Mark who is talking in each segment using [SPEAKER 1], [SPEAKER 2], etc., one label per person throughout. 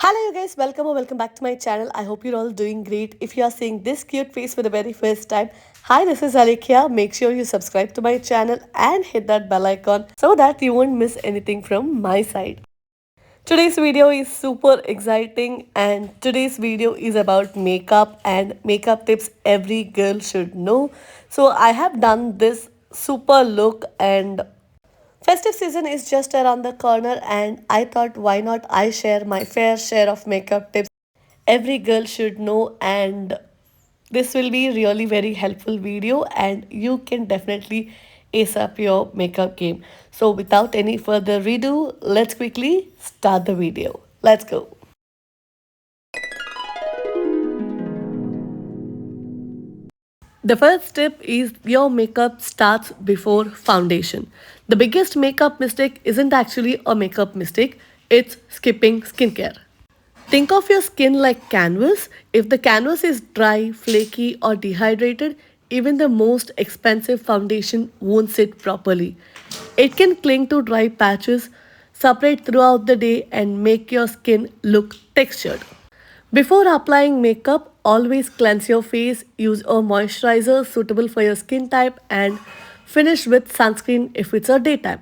[SPEAKER 1] Hello you guys, welcome or welcome back to my channel. I hope you're all doing great. If you are seeing this cute face for the very first time, hi, this is Alekhya. Make sure you subscribe to my channel and hit that bell icon so that you won't miss anything from my side. Today's video is super exciting and today's video is about makeup and makeup tips every girl should know. So I have done this super look and festive season is just around the corner, and I thought, why not I share my fair share of makeup tips every girl should know, and this will be really very helpful video and you can definitely ace up your makeup game. So without any further ado, let's quickly start the video. Let's go. The first step is your makeup starts before foundation. The biggest makeup mistake isn't actually a makeup mistake, it's skipping skincare. Think of your skin like canvas. If the canvas is dry, flaky, or dehydrated, even the most expensive foundation won't sit properly. It can cling to dry patches, separate throughout the day, and make your skin look textured. Before applying makeup, always cleanse your face, use a moisturizer suitable for your skin type, and finish with sunscreen if it's a daytime.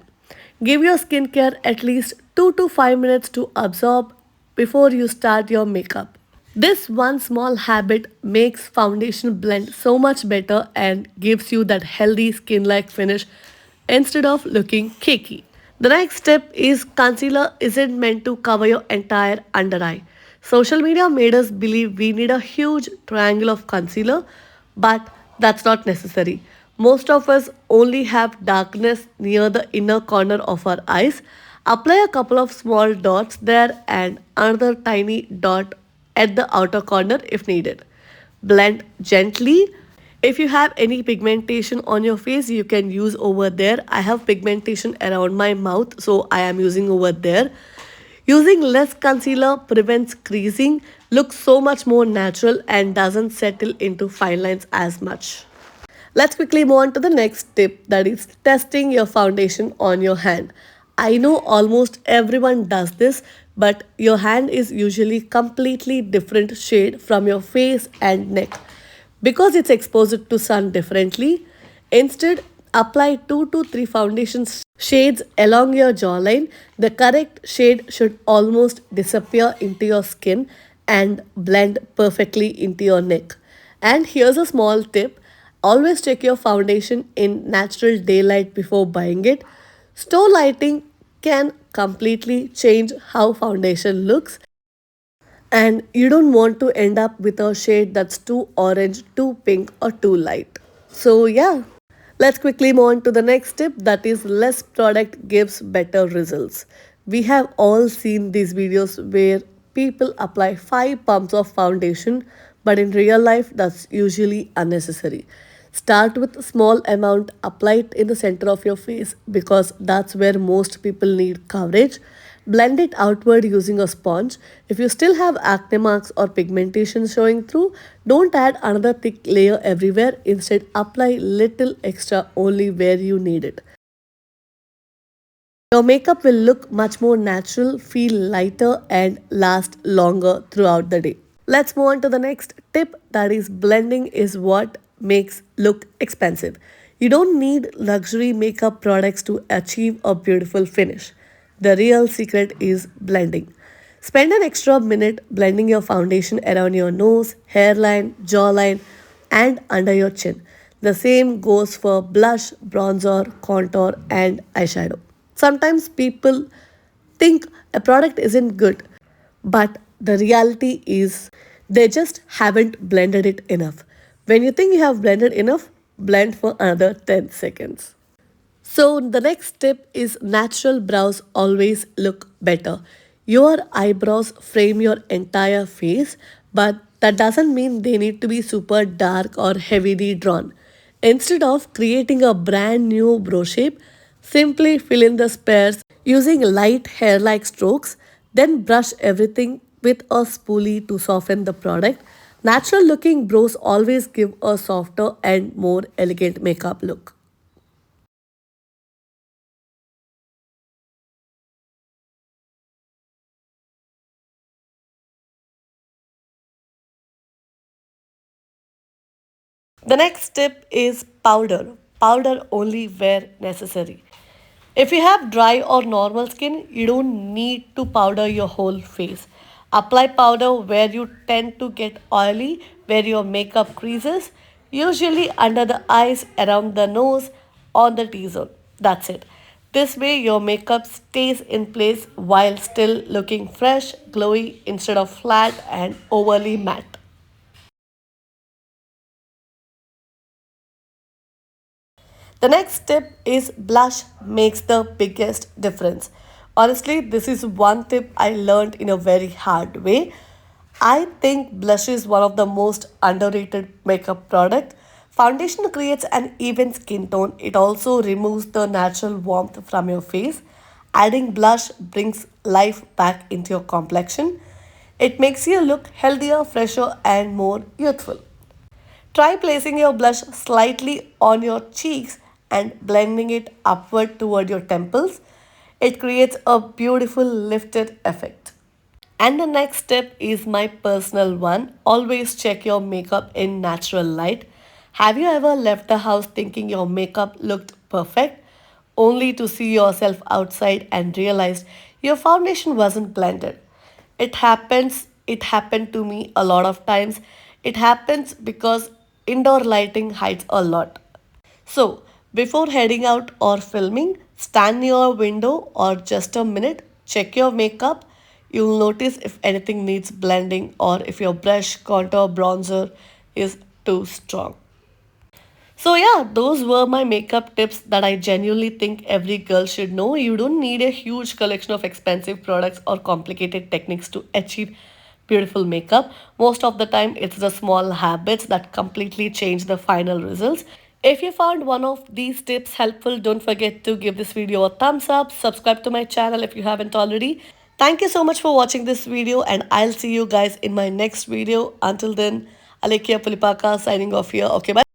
[SPEAKER 1] Give your skincare at least 2 to 5 minutes to absorb before you start your makeup. This one small habit makes foundation blend so much better and gives you that healthy skin like finish instead of looking cakey. The next step is concealer isn't meant to cover your entire under eye. Social media made us believe we need a huge triangle of concealer, but that's not necessary. Most of us only have darkness near the inner corner of our eyes. Apply a couple of small dots there and another tiny dot at the outer corner if needed. Blend gently. If you have any pigmentation on your face, you can use over there. I have pigmentation around my mouth, so I am using over there. Using less concealer prevents creasing, looks so much more natural, and doesn't settle into fine lines as much. Let's quickly move on to the next tip, that is testing your foundation on your hand. I know almost everyone does this, but your hand is usually completely different shade from your face and neck because it's exposed to sun differently. Instead, apply 2 to 3 foundation shades along your jawline. The correct shade should almost disappear into your skin and blend perfectly into your neck. And here's a small tip, always check your foundation in natural daylight before buying it. Store lighting can completely change how foundation looks, and you don't want to end up with a shade that's too orange, too pink, or too light. So, yeah, let's quickly move on to the next tip, that is less product gives better results. We have all seen these videos where people apply 5 pumps of foundation, but in real life that's usually unnecessary. Start with a small amount, apply it in the center of your face because that's where most people need coverage. Blend it outward using a sponge. If you still have acne marks or pigmentation showing through, don't add another thick layer everywhere. Instead, apply little extra only where you need it. Your makeup will look much more natural, feel lighter, and last longer throughout the day. Let's move on to the next tip, that is blending is what makes look expensive. You don't need luxury makeup products to achieve a beautiful finish. The real secret is blending. Spend an extra minute blending your foundation around your nose, hairline, jawline, and under your chin. The same goes for blush, bronzer, contour, and eyeshadow. Sometimes people think a product isn't good, but the reality is they just haven't blended it enough. When you think you have blended enough, blend for another 10 seconds. So the next tip is natural brows always look better. Your eyebrows frame your entire face, but that doesn't mean they need to be super dark or heavily drawn. Instead of creating a brand new brow shape, simply fill in the spares using light hair-like strokes, then brush everything with a spoolie to soften the product. Natural looking brows always give a softer and more elegant makeup look. The next tip is powder. Powder only where necessary. If you have dry or normal skin, you don't need to powder your whole face. Apply powder where you tend to get oily, where your makeup creases, usually under the eyes, around the nose, on the T-zone. That's it. This way, your makeup stays in place while still looking fresh, glowy, instead of flat and overly matte. The next tip is blush makes the biggest difference. Honestly, this is one tip I learned in a very hard way. I think blush is one of the most underrated makeup product. Foundation creates an even skin tone. It also removes the natural warmth from your face. Adding blush brings life back into your complexion. It makes you look healthier, fresher, and more youthful. Try placing your blush slightly on your cheeks and blending it upward toward your temples. It creates a beautiful lifted effect. And the next step is my personal one. Always check your makeup in natural light. Have you ever left the house thinking your makeup looked perfect, only to see yourself outside and realize your foundation wasn't blended? It happened to me a lot of times. It happens because indoor lighting hides a lot. So, before heading out or filming, stand near a window or just a minute, check your makeup. You'll notice if anything needs blending or if your brush, contour, bronzer is too strong. So, yeah, those were my makeup tips that I genuinely think every girl should know. You don't need a huge collection of expensive products or complicated techniques to achieve beautiful makeup. Most of the time, it's the small habits that completely change the final results. If you found one of these tips helpful, don't forget to give this video a thumbs up, subscribe to my channel if you haven't already. Thank you so much for watching this video, and I'll see you guys in my next video. Until then, Alekhya Pulipaka signing off here. Okay, bye.